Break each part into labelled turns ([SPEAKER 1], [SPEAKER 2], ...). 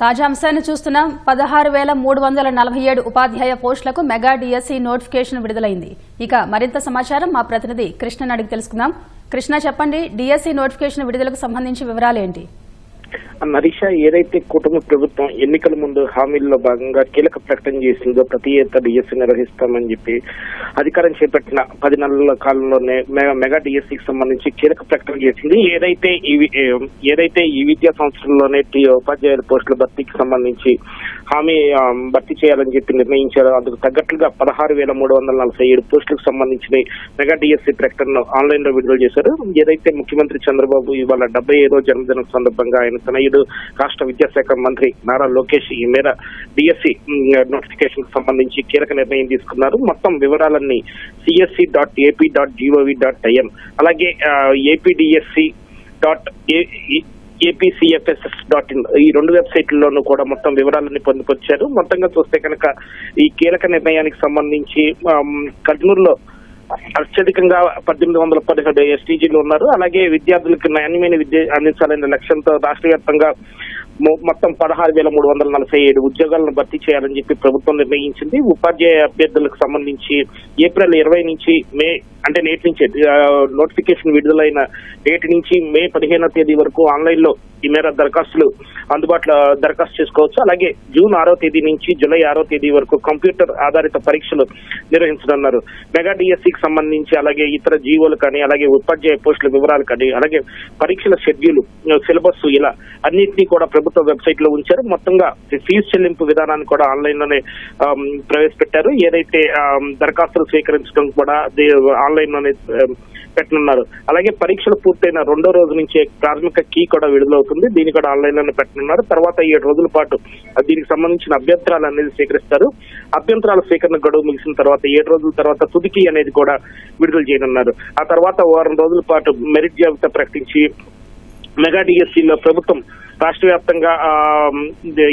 [SPEAKER 1] తాజా అంశాన్ని చూస్తున్నాం. 16,347 ఉపాధ్యాయ పోస్టులకు మెగా డిఎస్సి నోటిఫికేషన్ విడుదలైంది. ఇక మరింత సమాచారం మా ప్రతినిధి కృష్ణని అడిగి తెలుసుకుందాం. కృష్ణ, చెప్పండి, డిఎస్సి నోటిఫికేషన్ విడుదలకు సంబంధించి వివరాలేంటి?
[SPEAKER 2] నరీషా, ఏదైతే కూటమి ప్రభుత్వం ఎన్నికల ముందు హామీల్లో భాగంగా కీలక ప్రకటన చేసిందో ప్రతి ఏటా డిఎస్సి నిర్వహిస్తామని చెప్పి అధికారం చేపట్టిన 10 నెలల కాలంలోనే మెగా డిఎస్సికి సంబంధించి కీలక ప్రకటన చేసింది. ఏదైతే ఈ విద్యా సంవత్సరంలోనే ఉపాధ్యాయుల పోస్టుల భర్తీకి సంబంధించి హామీ భర్తీ చేయాలని చెప్పి నిర్ణయించారు. అందుకు తగ్గట్లుగా 16,347 పోస్టులకు సంబంధించిన మెగా డిఎస్సి ప్రకటనను ఆన్లైన్ లో విడుదల చేశారు. ఏదైతే ముఖ్యమంత్రి చంద్రబాబు ఇవాళ 75వ జన్మదినం సందర్భంగా ఆయన తనయుడు రాష్ట్ర విద్యాశాఖ మంత్రి నారా లోకేష్ ఈ మేర డిఎస్సి నోటిఫికేషన్ కు సంబంధించి కీలక నిర్ణయం తీసుకున్నారు. మొత్తం వివరాలన్నీ csc.ap.gov.in అలాగే apdsc.apcfss.in ఈ 2 వెబ్సైట్లలోనూ కూడా మొత్తం వివరాలన్నీ పొందుపరిచారు. మొత్తంగా చూస్తే కనుక ఈ కీలక నిర్ణయానికి సంబంధించి కర్నూలులో అత్యధికంగా 1817 ఎస్టీజీలు ఉన్నారు. అలాగే విద్యార్థులకు నాణ్యమైన విద్య అందించాలనే లక్ష్యంతో రాష్ట్ర వ్యాప్తంగా మొత్తం 16,347 ఉద్యోగాలను భర్తీ చేయాలని చెప్పి ప్రభుత్వం నిర్ణయించింది. ఉపాధ్యాయ అభ్యర్థులకు సంబంధించి ఏప్రిల్ 20 నుంచి మే అంటే నేటి నుంచి నోటిఫికేషన్ విడుదలైన నేటి నుంచి మే 15వ తేదీ వరకు ఆన్లైన్ లో ఈ మేర దరఖాస్తులు అందుబాటులో దరఖాస్తు చేసుకోవచ్చు. అలాగే జూన్ 6వ తేదీ నుంచి జూలై 6వ తేదీ వరకు కంప్యూటర్ ఆధారిత పరీక్షలు నిర్వహించనున్నారు. మెగా డిఎస్సికి సంబంధించి అలాగే ఇతర జీవోలు కానీ అలాగే ఉపాధ్యాయ పోస్టుల వివరాలు కానీ అలాగే పరీక్షల షెడ్యూల్ సిలబస్ ఇలా అన్నింటినీ కూడా ప్రభుత్వ వెబ్సైట్ లో ఉంచారు. మొత్తంగా ఫీజు చెల్లింపు విధానాన్ని కూడా ఆన్లైన్ లోనే ప్రవేశపెట్టారు. ఏదైతే దరఖాస్తులు స్వీకరించడం కూడా ఆన్లైన్ లోనే పెట్టనున్నారు. అలాగే పరీక్షలు పూర్తయిన 2వ రోజు నుంచే ప్రాథమిక కీ కూడా విడుదలవుతుంది. దీన్ని కూడా ఆన్లైన్ లోనే పెట్టనున్నారు. తర్వాత 7 రోజుల పాటు దీనికి సంబంధించిన అభ్యంతరాలు అనేది స్వీకరిస్తారు. అభ్యంతరాల స్వీకరణ గడువు ముగిసిన తర్వాత 7 రోజుల తర్వాత తుది కీ అనేది కూడా విడుదల చేయనున్నారు. ఆ తర్వాత వారం రోజుల పాటు మెరిట్ జాబితా ప్రకటించి మెగా డిఎస్సిలో ప్రభుత్వం రాష్ట్ర వ్యాప్తంగా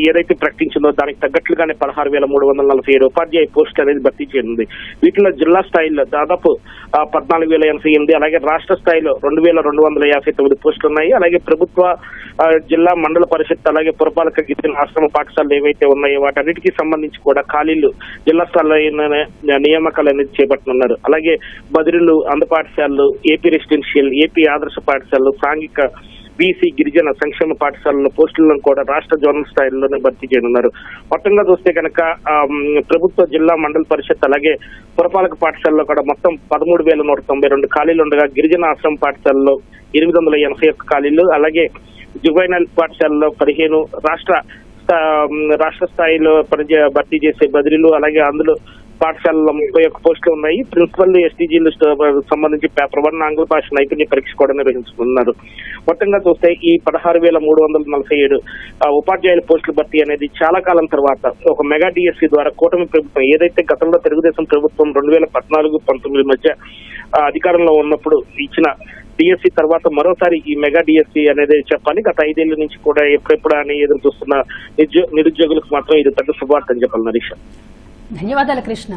[SPEAKER 2] ఏదైతే ప్రకటించిందో దానికి తగ్గట్లుగానే 16,347 ఉపాధ్యాయ పోస్టులు అనేది భర్తీ చేయనుంది. వీటిలో జిల్లా స్థాయిలో దాదాపు 14,088 అలాగే రాష్ట్ర స్థాయిలో 2,259 పోస్టులు ఉన్నాయి. అలాగే ప్రభుత్వ జిల్లా మండల పరిషత్ అలాగే పురపాలక గిరిజన ఆశ్రమ పాఠశాలలు ఏవైతే ఉన్నాయో వాటన్నిటికీ సంబంధించి కూడా ఖాళీలు జిల్లా స్థాయిలో నియామకాలు అనేది చేపట్టనున్నారు. అలాగే బదిలీలు అంద పాఠశాలలు, ఏపీ రెసిడెన్షియల్, ఏపీ ఆదర్శ పాఠశాలలు, సాంఘిక బీసీ గిరిజన సంక్షేమ పాఠశాలలో పోస్టులను కూడా రాష్ట్ర జోనల్ స్థాయిలోనే భర్తీ చేయనున్నారు. మొత్తంగా చూస్తే కనుక ప్రభుత్వ జిల్లా మండల పరిషత్ అలాగే పురపాలక పాఠశాలలో కూడా మొత్తం 13,192 ఖాళీలు ఉండగా గిరిజన ఆశ్రమ పాఠశాలలో 881 ఖాళీలు అలాగే జువైనల్ పాఠశాలలో 15 రాష్ట్ర స్థాయిలో భర్తీ చేసే బదిలీలు అలాగే అందులో పాఠశాలలో 31 పోస్టులు ఉన్నాయి. ప్రిన్సిపల్ ఎస్టీజీలు సంబంధించి పేపర్ 1 ఆంగ్ల భాష నైపుణ్య పరీక్ష కూడా నిర్వహించుకున్నారు. మొత్తంగా చూస్తే ఈ 16,347 ఉపాధ్యాయుల పోస్టుల భర్తీ అనేది చాలా కాలం తర్వాత ఒక మెగా డిఎస్సి ద్వారా కూటమి ప్రభుత్వం ఏదైతే గతంలో తెలుగుదేశం ప్రభుత్వం 2014-19 మధ్య అధికారంలో ఉన్నప్పుడు ఇచ్చిన డిఎస్సి తర్వాత మరోసారి ఈ మెగా డిఎస్సి అనేది చెప్పాలి. గత 5 ఏళ్ల నుంచి కూడా ఎప్పుడెప్పుడు అని ఎదురు చూస్తున్న నిరుద్యోగులకు మాత్రం ఇది పెద్ద శుభార్త అని చెప్పాలి. నరీష,
[SPEAKER 1] ధన్యవాదాలు కృష్ణ.